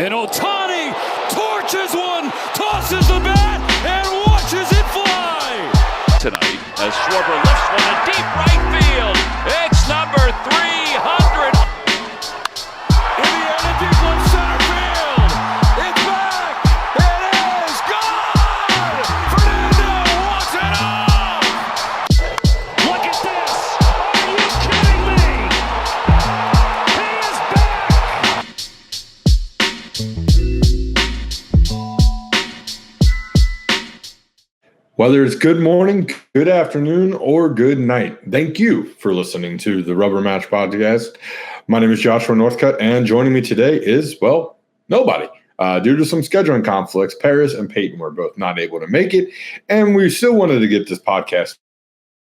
And Ohtani torches one, tosses the bat, and watches it fly. Tonight, as Schwarber lifts one to deep right field. It's number 300. Indiana deep left center field. It's back. It is gone. Fernando walks it off. Look at this. Are you kidding me? He is back. Whether it's good morning, good afternoon, or good night, thank you for listening to the Rubber Match Podcast. My name is Joshua Northcutt, and joining me today is, well, nobody. Due to some scheduling conflicts, Paris and Peyton were both not able to make it, and we still wanted to get this podcast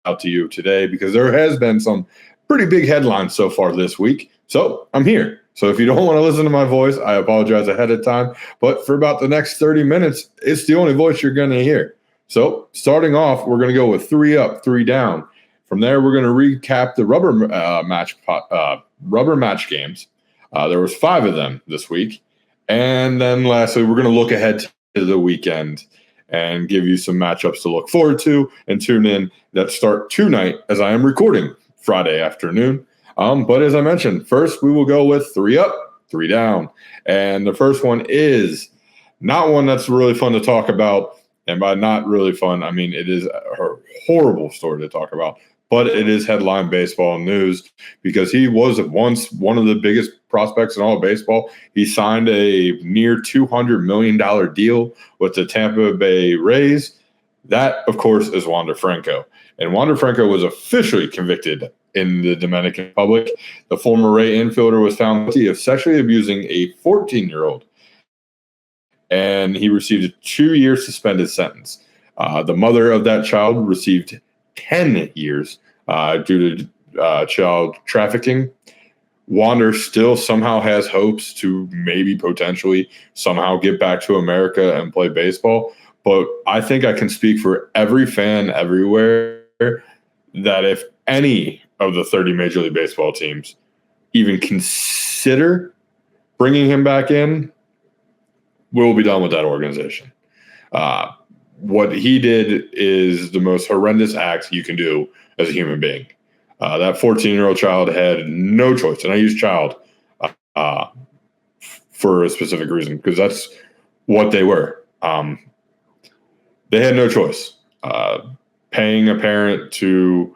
out to you today because there has been some pretty big headlines so far this week, so I'm here. So if you don't want to listen to my voice, I apologize ahead of time, but for about the next 30 minutes, it's the only voice you're going to hear. So starting off, we're going to go with 3 up, 3 down. From there, we're going to recap the rubber match games. There was 5 of them this week. And then lastly, we're going to look ahead to the weekend and give you some matchups to look forward to and tune in that start tonight as I am recording Friday afternoon. But as I mentioned, first we will go with 3 up, 3 down. And the first one is not one that's really fun to talk about. And by not really fun, I mean it is a horrible story to talk about, but it is headline baseball news because he was once one of the biggest prospects in all of baseball. He signed a near $200 million deal with the Tampa Bay Rays. That, of course, is Wander Franco. And Wander Franco was officially convicted in the Dominican Republic. The former Ray infielder was found guilty of sexually abusing a 14-year-old. And he received a 2-year suspended sentence. The mother of that child received 10 years due to child trafficking. Wander still somehow has hopes to maybe potentially somehow get back to America and play baseball. But I think I can speak for every fan everywhere that if any of the 30 Major League Baseball teams even consider bringing him back in, we'll be done with that organization. What he did is the most horrendous act you can do as a human being. That 14-year-old child had no choice, and I use child for a specific reason because that's what they were. They had no choice. Paying a parent to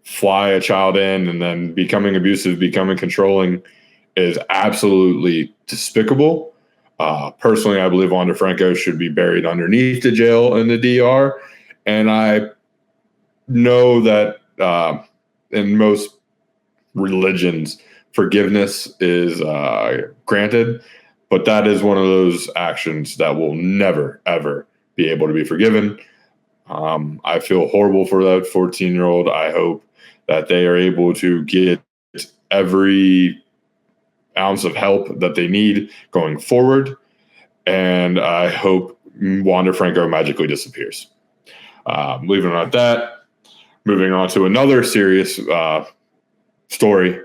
fly a child in and then becoming abusive, becoming controlling is absolutely despicable. Personally, I believe Wander Franco should be buried underneath the jail in the DR. And I know that in most religions, forgiveness is granted. But that is one of those actions that will never, ever be able to be forgiven. I feel horrible for that 14-year-old. I hope that they are able to get every ounce of help that they need going forward, and I hope Wander Franco magically disappears. Leaving it at that, moving on to another serious story,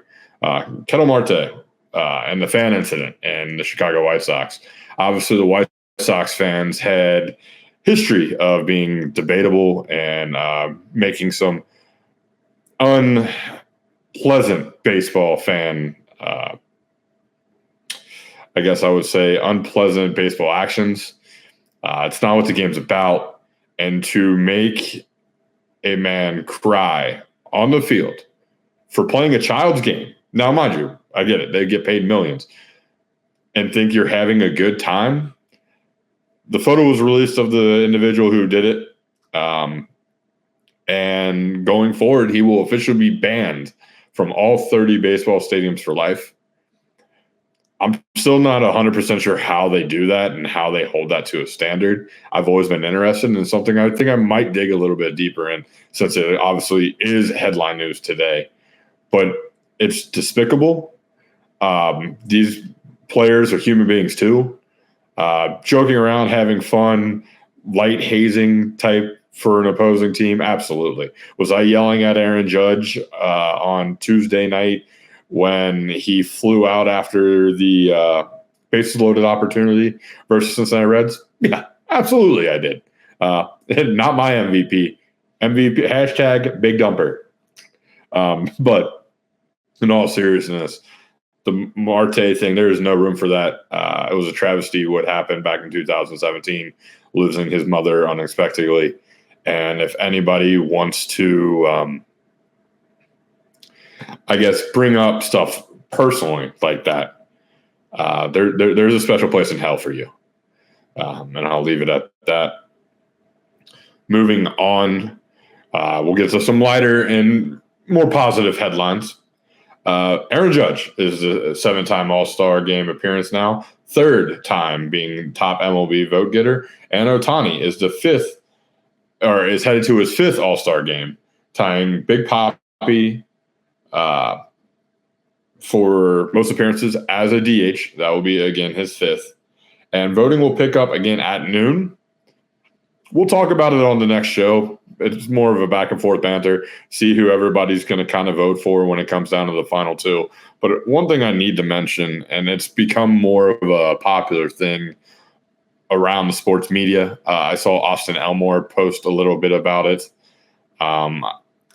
Ketel Marte and the fan incident and the Chicago White Sox. Obviously, the White Sox fans had history of being debatable and making some unpleasant baseball fan I guess I would say unpleasant baseball actions. It's not what the game's about. And to make a man cry on the field for playing a child's game. Now, mind you, I get it. They get paid millions. And think you're having a good time. The photo was released of the individual who did it. And going forward, he will officially be banned from all 30 baseball stadiums for life. I'm still not 100% sure how they do that and how they hold that to a standard. I've always been interested in something I think I might dig a little bit deeper in since it obviously is headline news today. But it's despicable. These players are human beings too. Joking around, having fun, light hazing type for an opposing team, absolutely. Was I yelling at Aaron Judge on Tuesday night when he flew out after the bases loaded opportunity versus Cincinnati Reds? Yeah, absolutely I did. Not my MVP. MVP, hashtag big dumper. But in all seriousness, the Marte thing, there is no room for that. It was a travesty what happened back in 2017, losing his mother unexpectedly. And if anybody wants to, I guess, bring up stuff personally like that, there's a special place in hell for you. And I'll leave it at that. Moving on, we'll get to some lighter and more positive headlines. Aaron Judge is a 7-time All-Star game appearance now, 3rd time being top MLB vote getter, and Ohtani is is headed to his 5th All-Star game, tying Big Papi for most appearances as a DH. That will be, again, his 5th. And voting will pick up again at noon. We'll talk about it on the next show. It's more of a back and forth banter, see who everybody's going to kind of vote for when it comes down to the final 2. But one thing I need to mention, and it's become more of a popular thing around the sports media. I saw Austin Elmore post a little bit about it. And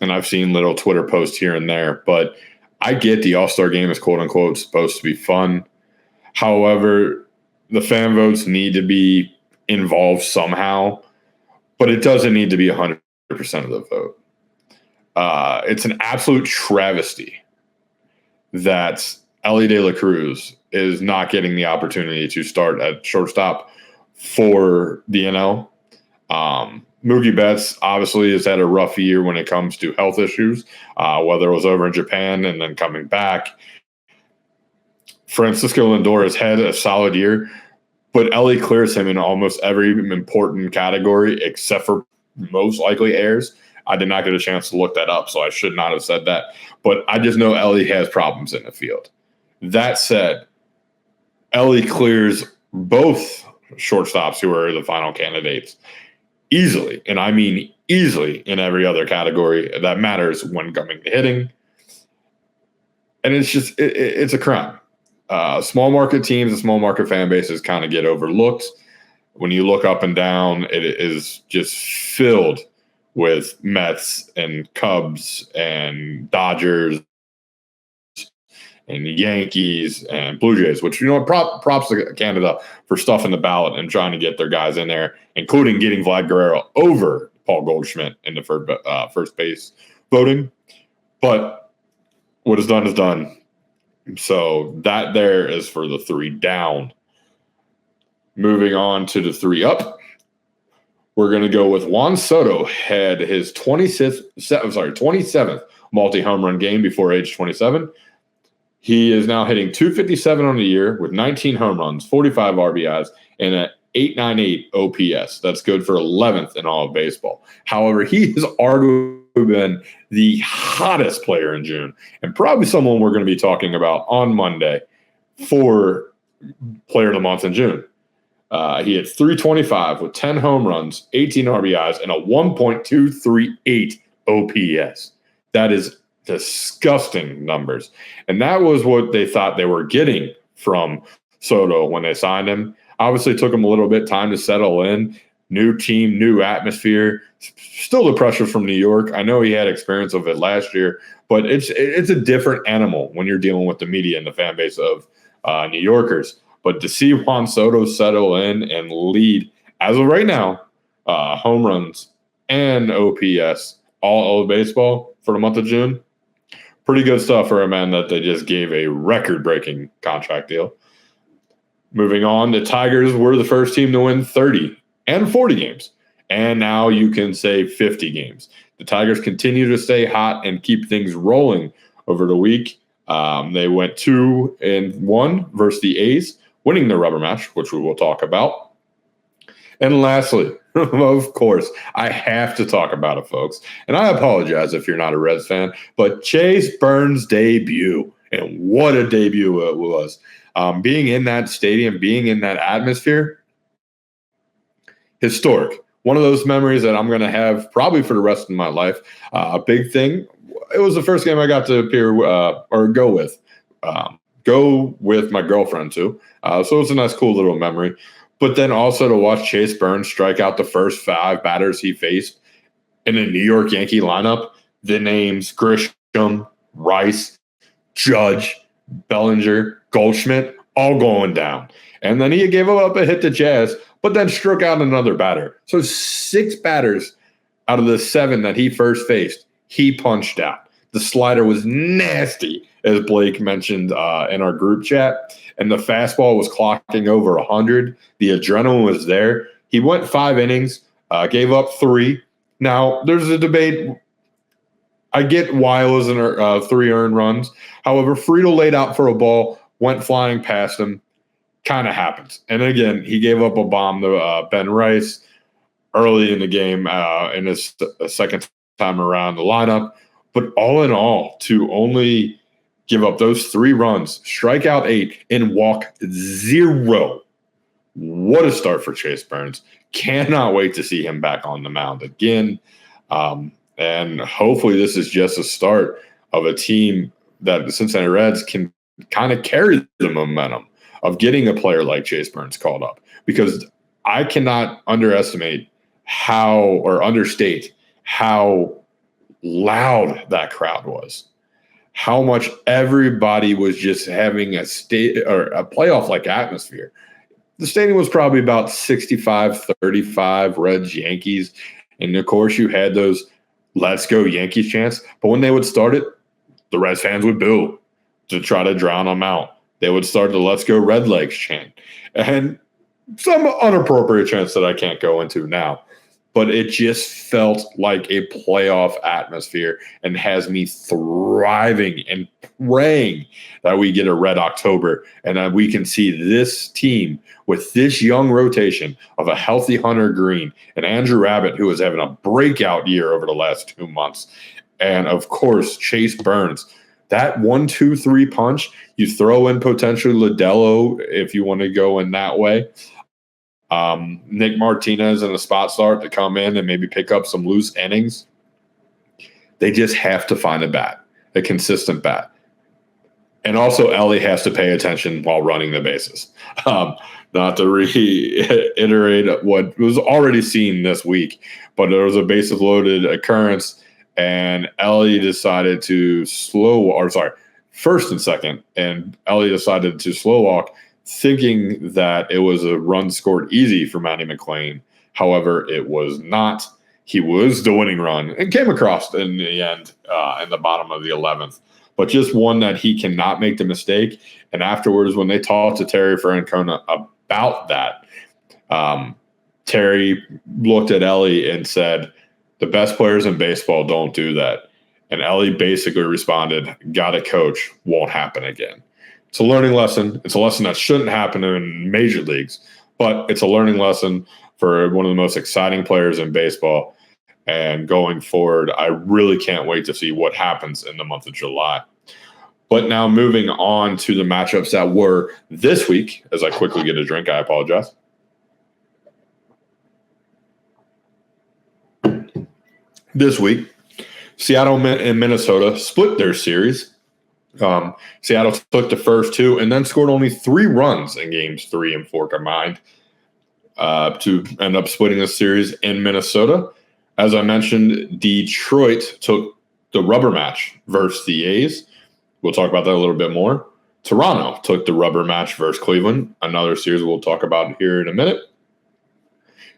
I've seen little Twitter posts here and there. But I get the All-Star game is quote unquote supposed to be fun. However, the fan votes need to be involved somehow. But it doesn't need to be 100% of the vote. It's an absolute travesty that Elly De La Cruz is not getting the opportunity to start at shortstop for the NL. Mookie Betts obviously has had a rough year when it comes to health issues, whether it was over in Japan and then coming back. Francisco Lindor has had a solid year, but Elly clears him in almost every important category except for most likely errors. I did not get a chance to look that up, so I should not have said that. But I just know Elly has problems in the field. That said, Elly clears both shortstops who are the final candidates easily, and I mean easily, in every other category that matters when coming to hitting. And it's just it's a crime. Small market teams and small market fan bases kind of get overlooked. When you look up and down, it is just filled with Mets and Cubs and Dodgers and Yankees and Blue Jays, which, props to Canada for stuffing the ballot and trying to get their guys in there, including getting Vlad Guerrero over Paul Goldschmidt in the first base voting. But what is done is done. So that there is for the 3 down. Moving on to the 3 up. We're going to go with Juan Soto had his 27th multi-home run game before age 27. He is now hitting .257 on the year with 19 home runs, 45 RBIs, and an .898 OPS. That's good for 11th in all of baseball. However, he has arguably been the hottest player in June, and probably someone we're going to be talking about on Monday for player of the month in June. He had .325 with 10 home runs, 18 RBIs, and a 1.238 OPS. That is disgusting numbers. And that was what they thought they were getting from Soto when they signed him. Obviously, it took him a little bit of time to settle in. New team, new atmosphere. Still the pressure from New York. I know he had experience of it last year, but it's a different animal when you're dealing with the media and the fan base of New Yorkers. But to see Juan Soto settle in and lead, as of right now, home runs and OPS, all of baseball for the month of June, pretty good stuff for a man that they just gave a record-breaking contract deal. Moving on, the Tigers were the first team to win 30 and 40 games. And now you can say 50 games. The Tigers continue to stay hot and keep things rolling over the week. They went 2-1 versus the A's, winning the rubber match, which we will talk about. And lastly, of course, I have to talk about it, folks. And I apologize if you're not a Reds fan, but Chase Burns' debut, and what a debut it was. Being in that stadium, being in that atmosphere, historic. One of those memories that I'm going to have probably for the rest of my life. A big thing. It was the first game I got to appear or go with go with my girlfriend too. So it's a nice, cool little memory. But then also to watch Chase Burns strike out the first 5 batters he faced in a New York Yankee lineup, the names Grisham, Rice, Judge, Bellinger, Goldschmidt, all going down. And then he gave up a hit to Jazz, but then struck out another batter. So 6 batters out of the 7 that he first faced, he punched out. The slider was nasty, as Blake mentioned in our group chat, and the fastball was clocking over 100. The adrenaline was there. He went 5 innings, gave up 3. Now, there's a debate. I get why it was 3 earned runs. However, Friedel laid out for a ball, went flying past him. Kind of happens. And again, he gave up a bomb to Ben Rice early in the game in his second time around the lineup. But all in all, to only give up those 3 runs, strike out 8, and walk 0. What a start for Chase Burns. Cannot wait to see him back on the mound again. And hopefully this is just a start of a team that the Cincinnati Reds can kind of carry the momentum of getting a player like Chase Burns called up. Because I cannot understate how loud that crowd was. How much everybody was just having a playoff-like atmosphere. The stadium was probably about 65-35 Reds, Yankees. And, of course, you had those let's go Yankees chants. But when they would start it, the Reds fans would boo to try to drown them out. They would start the let's go Red Legs chant. And some unappropriate chants that I can't go into now. But it just felt like a playoff atmosphere and has me thriving and praying that we get a Red October and that we can see this team with this young rotation of a healthy Hunter Green and Andrew Abbott, who is having a breakout year over the last 2 months. And, of course, Chase Burns. That 1-2-3 punch, you throw in potentially Lidello if you want to go in that way. Nick Martinez in a spot start to come in and maybe pick up some loose innings. They just have to find a consistent bat. And also Ellie has to pay attention while running the bases. Not to reiterate what was already seen this week, but there was a bases loaded occurrence and Ellie decided to first and second, and Ellie decided to slow walk, thinking that it was a run scored easy for Matty McLean. However, it was not. He was the winning run and came across in the end in the bottom of the 11th. But just one that he cannot make the mistake. And afterwards, when they talked to Terry Francona about that, Terry looked at Ellie and said, the best players in baseball don't do that. And Ellie basically responded, got it, coach, won't happen again. It's a learning lesson. It's a lesson that shouldn't happen in major leagues, but it's a learning lesson for one of the most exciting players in baseball. And going forward, I really can't wait to see what happens in the month of July. But now moving on to the matchups that were this week, as I quickly get a drink, I apologize. This week, Seattle and Minnesota split their series. Seattle took the first 2 and then scored only 3 runs in games 3 and 4 combined to end up splitting the series in Minnesota. As I mentioned, Detroit took the rubber match versus the A's. We'll talk about that a little bit more. Toronto took the rubber match versus Cleveland, another series we'll talk about here in a minute.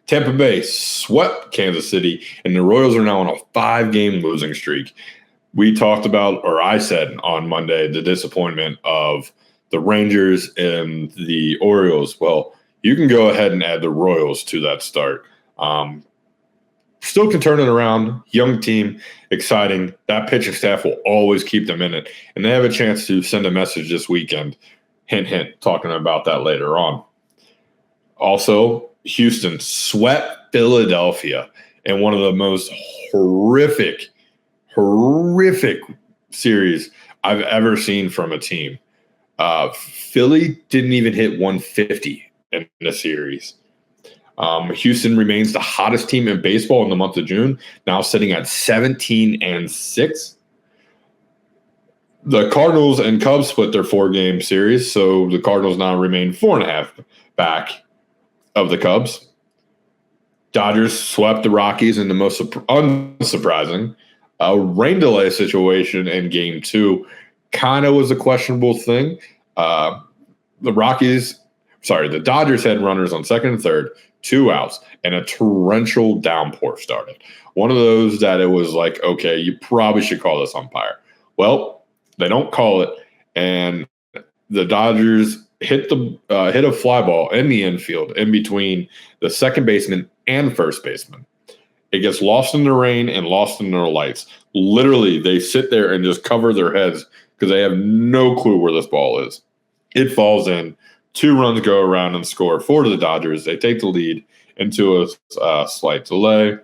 Tampa Bay swept Kansas City, and the Royals are now on a 5-game losing streak. We talked about, or I said on Monday, the disappointment of the Rangers and the Orioles. Well, you can go ahead and add the Royals to that start. Still can turn it around. Young team, exciting. That pitching staff will always keep them in it. And they have a chance to send a message this weekend. Hint, hint, talking about that later on. Also, Houston swept Philadelphia in one of the most horrific series I've ever seen from a team. Philly didn't even hit 150 in the series. Houston remains the hottest team in baseball in the month of June, now sitting at 17-6. The Cardinals and Cubs split their 4-game series, so the Cardinals now remain 4.5 back of the Cubs. Dodgers swept the Rockies in the most unsurprising rain delay situation in Game 2. Kind of was a questionable thing. The Dodgers had runners on second and third, 2 outs, and a torrential downpour started. One of those that it was like, okay, you probably should call this umpire. Well, they don't call it, and the Dodgers hit a fly ball in the infield in between the second baseman and first baseman. It gets lost in the rain and lost in their lights. Literally, they sit there and just cover their heads because they have no clue where this ball is. It falls in. 2 runs go around and score for the Dodgers. They take the lead into a slight delay.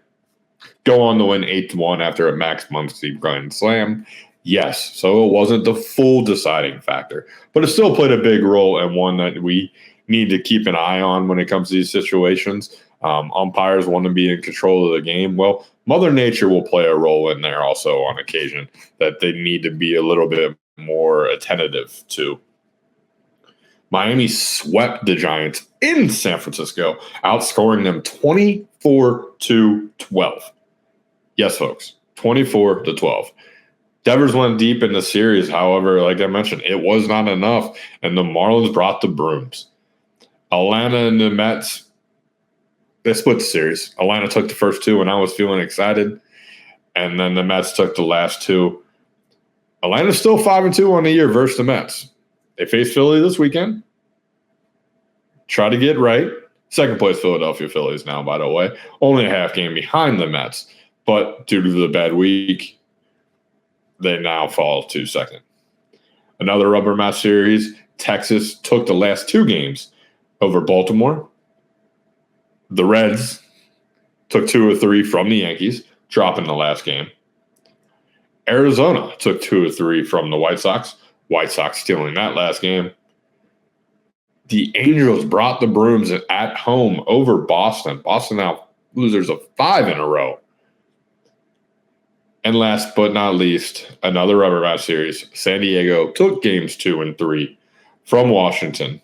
Go on to win 8-1 after a Max Muncy grand slam. Yes, so it wasn't the full deciding factor, but it still played a big role and one that we need to keep an eye on when it comes to these situations. Umpires want to be in control of the game. Well, Mother Nature will play a role in there also on occasion that they need to be a little bit more attentive to. Miami swept the Giants in San Francisco, outscoring them 24-12. Yes, folks, 24-12. Devers went deep in the series. However, like I mentioned, it was not enough, and the Marlins brought the brooms. Atlanta and the Mets, they split the series. Atlanta took the first 2, and I was feeling excited, and then the Mets took the last 2. Atlanta's still 5-2 on the year versus the Mets. They face Philly this weekend. Try to get right. Second place Philadelphia Phillies now, by the way. Only a half game behind the Mets, but due to the bad week, they now fall to second. Another rubber match series. Texas took the last 2 games over Baltimore. The Reds took 2 of 3 from the Yankees, dropping the last game. Arizona took 2 of 3 from the White Sox. White Sox stealing that last game. The Angels brought the brooms at home over Boston. Boston now losers of 5 in a row. And last but not least, another rubber match series. San Diego took games 2 and 3 from Washington.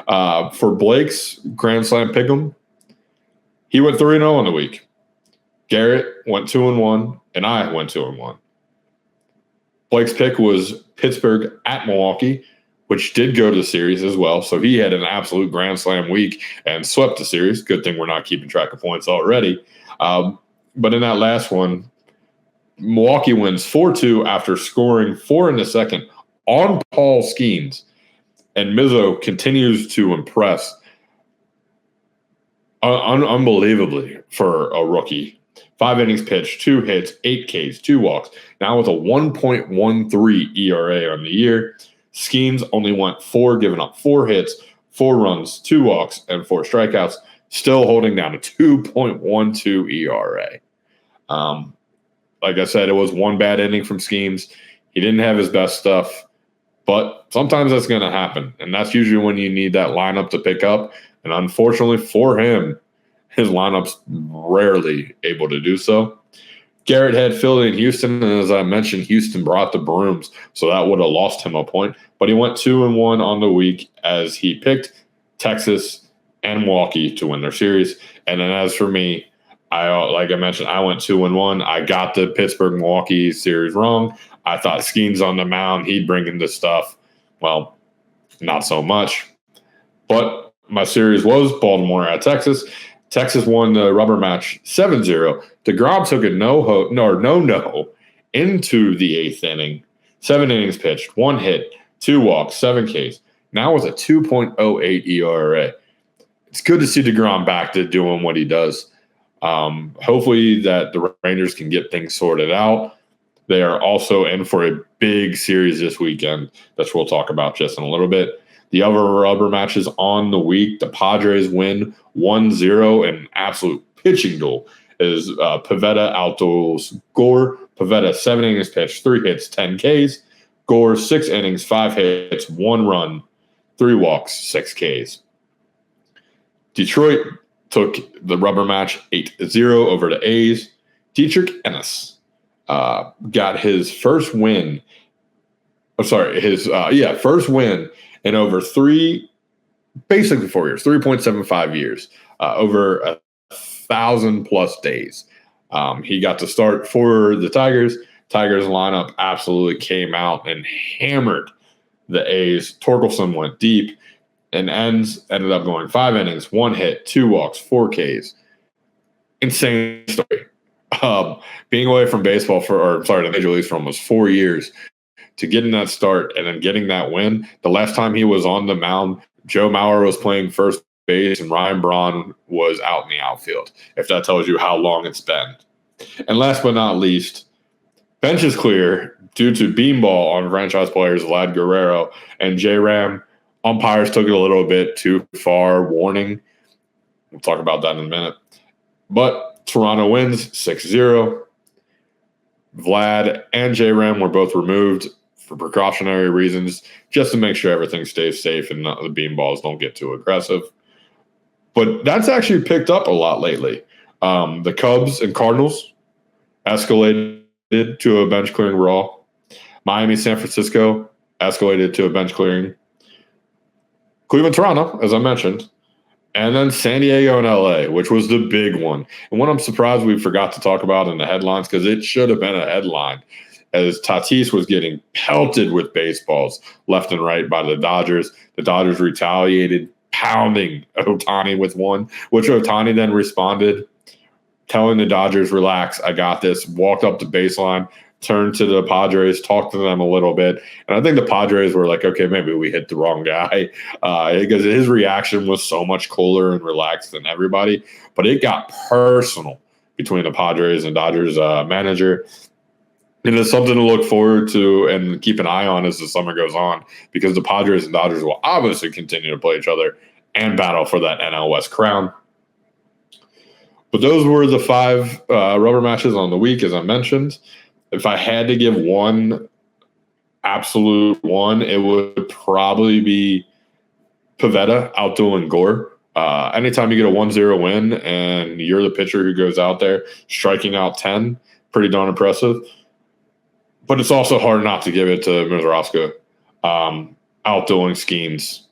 For Blake's Grand Slam pick'em, he went 3-0 on the week. Garrett went 2-1, and I went 2-1. Blake's pick was Pittsburgh at Milwaukee, which did go to the series as well. So he had an absolute Grand Slam week and swept the series. Good thing we're not keeping track of points already. But in that last one, Milwaukee wins 4-2 after scoring 4 in the second on Paul Skeens. And Mizzo continues to impress unbelievably for a rookie. 5 innings pitched, 2 hits, 8 Ks, 2 walks. Now with a 1.13 ERA on the year. Skeens only went 4, giving up 4 hits, 4 runs, 2 walks, and 4 strikeouts. Still holding down a 2.12 ERA. Like I said, it was 1 bad inning from Skeens. He didn't have his best stuff, but sometimes that's going to happen, and that's usually when you need that lineup to pick up. And unfortunately for him, his lineup's rarely able to do so. Garrett had Philly and Houston, and as I mentioned, Houston brought the brooms, so that would have lost him a point. But he went 2-1 on the week as he picked Texas and Milwaukee to win their series. And then as for me, like I mentioned, I went 2-1. I got the Pittsburgh-Milwaukee series wrong. I thought Skeens on the mound, he'd bring in the stuff. Well, not so much. But my series was Baltimore at Texas. Texas won the rubber match 7-0. DeGrom took a no into the 8th inning. 7 innings pitched, 1 hit, 2 walks, 7 Ks. Now with a 2.08 ERA. It's good to see DeGrom back to doing what he does. Hopefully that the Rangers can get things sorted out. They are also in for a big series this weekend that we'll talk about just in a little bit. The other rubber matches on the week, the Padres win 1-0 in an absolute pitching duel. Is Pivetta outduels Gore. Pivetta 7 innings pitched, 3 hits, 10 Ks. Gore 6 innings, 5 hits, 1 run, 3 walks, 6 Ks. Detroit took the rubber match 8-0 over the A's. Dietrich Ennis got his first win his first win in over basically 4 years, 3.75 years, over 1,000+ days. He got to start for the Tigers. Tigers lineup absolutely came out and hammered the A's. Torkelson went deep and ended up going 5 innings, 1 hit, 2 walks, 4 Ks. Insane story. Being away from baseball the major leagues for almost 4 years, to getting that start and then getting that win. The last time he was on the mound, Joe Mauer was playing first base and Ryan Braun was out in the outfield, if that tells you how long it's been. And last but not least, bench is clear due to beanball on franchise players Vlad Guerrero and J-Ram. Umpires took it a little bit too far, warning. We'll talk about that in a minute. But Toronto wins 6-0. Vlad and J-Ram were both removed for precautionary reasons, just to make sure everything stays safe and the beanballs don't get too aggressive. But that's actually picked up a lot lately. The Cubs and Cardinals escalated to a bench clearing brawl. Miami, San Francisco escalated to a bench clearing. Cleveland, Toronto, as I mentioned. And then San Diego and LA, which was the big one. And one I'm surprised we forgot to talk about in the headlines, because it should have been a headline, as Tatis was getting pelted with baseballs left and right by the Dodgers. The Dodgers retaliated, pounding Ohtani with one, which Ohtani then responded, telling the Dodgers, relax, I got this, walked up the baseline, turned to the Padres, talked to them a little bit. And I think the Padres were like, okay, maybe we hit the wrong guy, because his reaction was so much cooler and relaxed than everybody. But it got personal between the Padres and Dodgers manager. And it's something to look forward to and keep an eye on as the summer goes on, because the Padres and Dodgers will obviously continue to play each other and battle for that NL West crown. But those were the 5 rubber matches on the week, as I mentioned. If I had to give one absolute one, it would probably be Pivetta outdoing Gore. Anytime you get a 1-0 win and you're the pitcher who goes out there striking out 10, pretty darn impressive. But it's also hard not to give it to Mizorowski. Outdoing Skeens.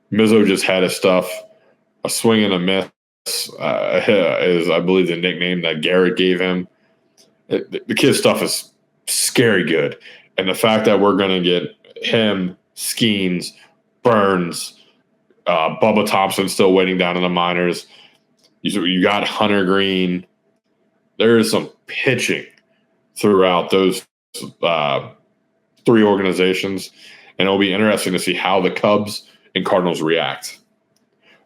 Mizzo just had his stuff. A swing and a miss is, I believe, the nickname that Garrett gave him. The kid's stuff is scary good. And the fact that we're going to get him, Skeens, Burns, Bubba Thompson still waiting down in the minors. You got Hunter Green. There is some pitching throughout those 3 organizations, and it'll be interesting to see how the Cubs and Cardinals react.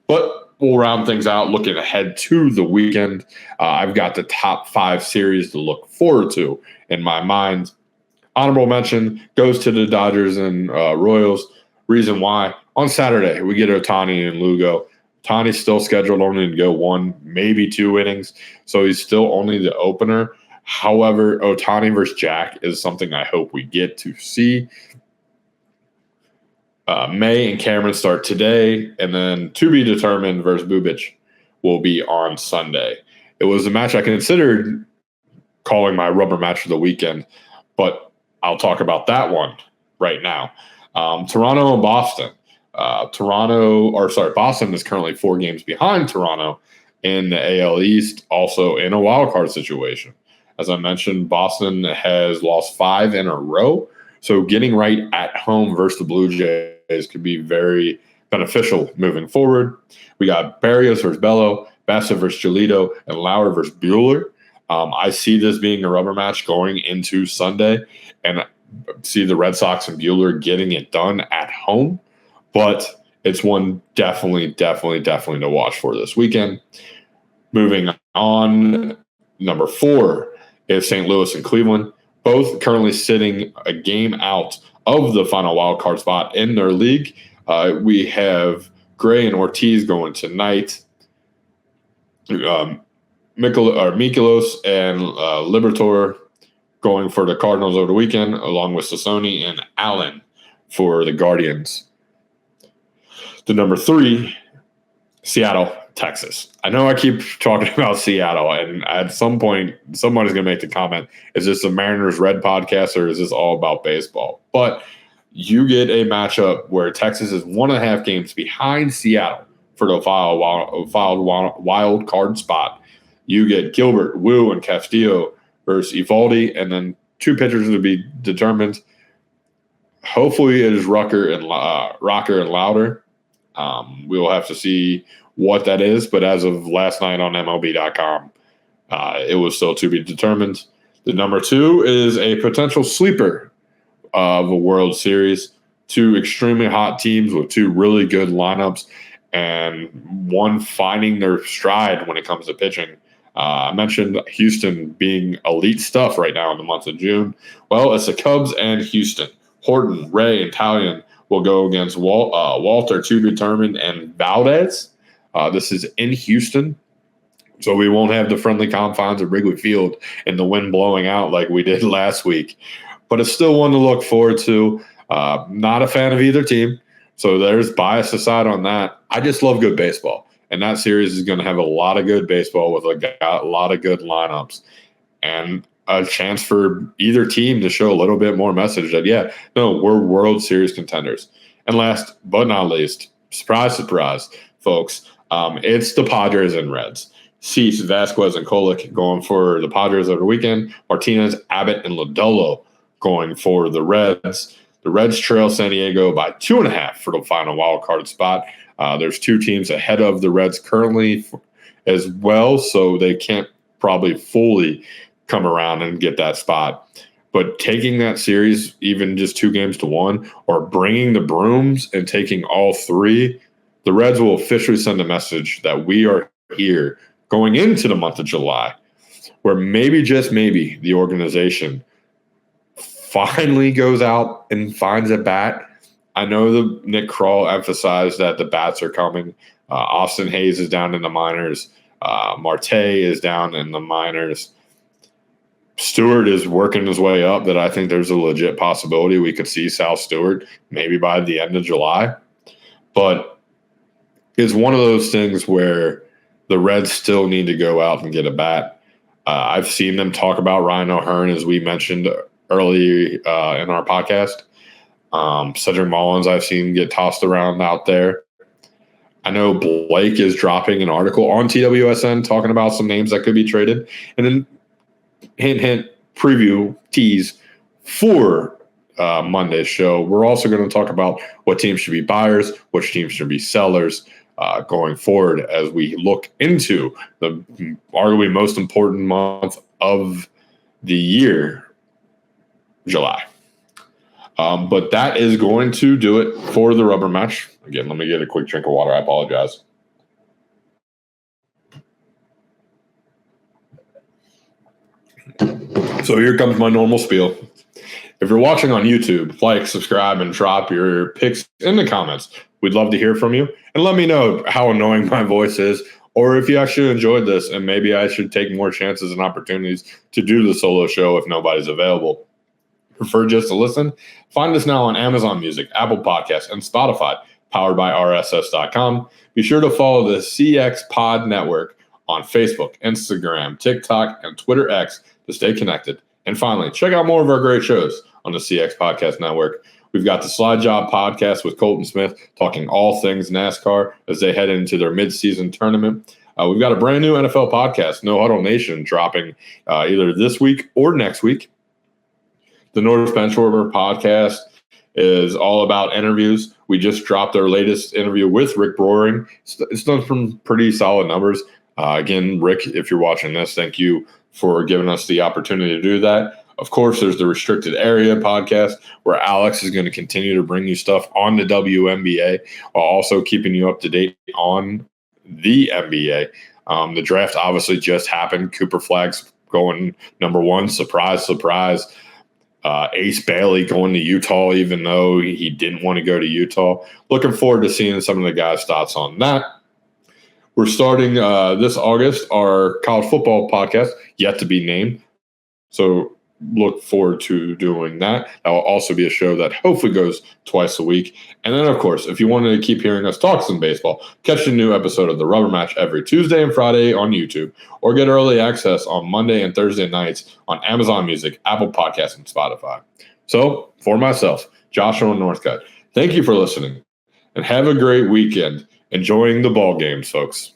But we'll round things out looking ahead to the weekend. I've got the top 5 series to look forward to in my mind. Honorable mention goes to the Dodgers and Royals. Reason why, on Saturday, we get Ohtani and Lugo. Ohtani's still scheduled only to go 1, maybe 2 innings, so he's still only the opener. However, Ohtani versus Jack is something I hope we get to see. May and Cameron start today, and then to be determined versus Bubic will be on Sunday. It was a match I considered calling my rubber match of the weekend, but I'll talk about that one right now. Toronto and Boston. Boston is currently 4 games behind Toronto in the AL East, also in a wild card situation. As I mentioned, Boston has lost 5 in a row, so getting right at home versus the Blue Jays could be very beneficial moving forward. We got Barrios versus Bello, Bassett versus Giolito, and Lauer versus Buehler. I see this being a rubber match going into Sunday, and see the Red Sox and Buehler getting it done at home. But it's one definitely to watch for this weekend. Moving on, number 4 is St. Louis and Cleveland, both currently sitting a game out of the final wild card spot in their league. We have Gray and Ortiz going tonight. Mikolas and Liberatore going for the Cardinals over the weekend, along with Sassoni and Allen for the Guardians. The number 3, Seattle Texas. I know I keep talking about Seattle, and at some point, somebody's going to make the comment, is this a Mariners Red podcast or is this all about baseball? But you get a matchup where Texas is 1.5 games behind Seattle for the wild card spot. You get Gilbert, Wu, and Castillo versus Evaldi, and then 2 pitchers to be determined. Hopefully it is Rocker and Louder. We will have to see what that is, but as of last night on MLB.com, it was still to be determined. The number 2 is a potential sleeper of a World Series. 2 extremely hot teams with 2 really good lineups, and one finding their stride when it comes to pitching. I mentioned Houston being elite stuff right now in the month of June. Well, it's the Cubs and Houston. Horton, Ray, and Talion will go against Walter, to be determined, and Valdez. This is in Houston, so we won't have the friendly confines of Wrigley Field and the wind blowing out like we did last week. But it's still one to look forward to. Not a fan of either team, so there's bias aside on that. I just love good baseball, and that series is going to have a lot of good baseball with a lot of good lineups and a chance for either team to show a little bit more message that, we're World Series contenders. And last but not least, surprise, surprise, folks, it's the Padres and Reds. Cease, Vasquez, and Kolek going for the Padres over the weekend. Martinez, Abbott, and Lodolo going for the Reds. The Reds trail San Diego by 2.5 for the final wild card spot. There's 2 teams ahead of the Reds currently as well, so they can't probably fully come around and get that spot. But taking that series, even just 2 games to 1, or bringing the brooms and taking all 3, the Reds will officially send a message that we are here going into the month of July, where maybe, just maybe, the organization finally goes out and finds a bat. I know the Nick Kroll emphasized that the bats are coming. Austin Hayes is down in the minors. Marte is down in the minors. Stewart is working his way up, that I think there's a legit possibility we could see Sal Stewart maybe by the end of July. But it's one of those things where the Reds still need to go out and get a bat. I've seen them talk about Ryan O'Hearn, as we mentioned early in our podcast. Cedric Mullins I've seen get tossed around out there. I know Blake is dropping an article on TWSN talking about some names that could be traded. And then hint, preview, tease for Monday's show. We're also going to talk about what teams should be buyers, which teams should be sellers going forward as we look into the arguably most important month of the year, July. But that is going to do it for the rubber match. Again, let me get a quick drink of water. I apologize. So here comes my normal spiel. If you're watching on YouTube, like, subscribe, and drop your picks in the comments. We'd love to hear from you. And let me know how annoying my voice is, or if you actually enjoyed this and maybe I should take more chances and opportunities to do the solo show if nobody's available. Prefer just to listen? Find us now on Amazon Music, Apple Podcasts, and Spotify, powered by RSS.com. Be sure to follow the CX Pod Network on Facebook, Instagram, TikTok, and Twitter X to stay connected. And finally, check out more of our great shows on the CX Podcast Network. We've got the Slide Job Podcast with Colton Smith, talking all things NASCAR as they head into their midseason tournament. We've got a brand new NFL podcast, No Huddle Nation, dropping either this week or next week. The North Benchwarmer podcast is all about interviews. We just dropped our latest interview with Rick Broering. It's done some pretty solid numbers. Again, Rick, if you're watching this, thank you for giving us the opportunity to do that. Of course, there's the Restricted Area podcast, where Alex is going to continue to bring you stuff on the WNBA while also keeping you up to date on the NBA. The draft obviously just happened. Cooper Flagg's going number 1. Surprise, surprise. Ace Bailey going to Utah, even though he didn't want to go to Utah. Looking forward to seeing some of the guys' thoughts on that. We're starting this August our college football podcast, yet to be named. So look forward to doing that. That will also be a show that hopefully goes twice a week. And then, of course, if you wanted to keep hearing us talk some baseball, catch a new episode of The Rubber Match every Tuesday and Friday on YouTube, or get early access on Monday and Thursday nights on Amazon Music, Apple Podcasts, and Spotify. So, for myself, Joshua Northcutt, thank you for listening, and have a great weekend enjoying the ball games, folks.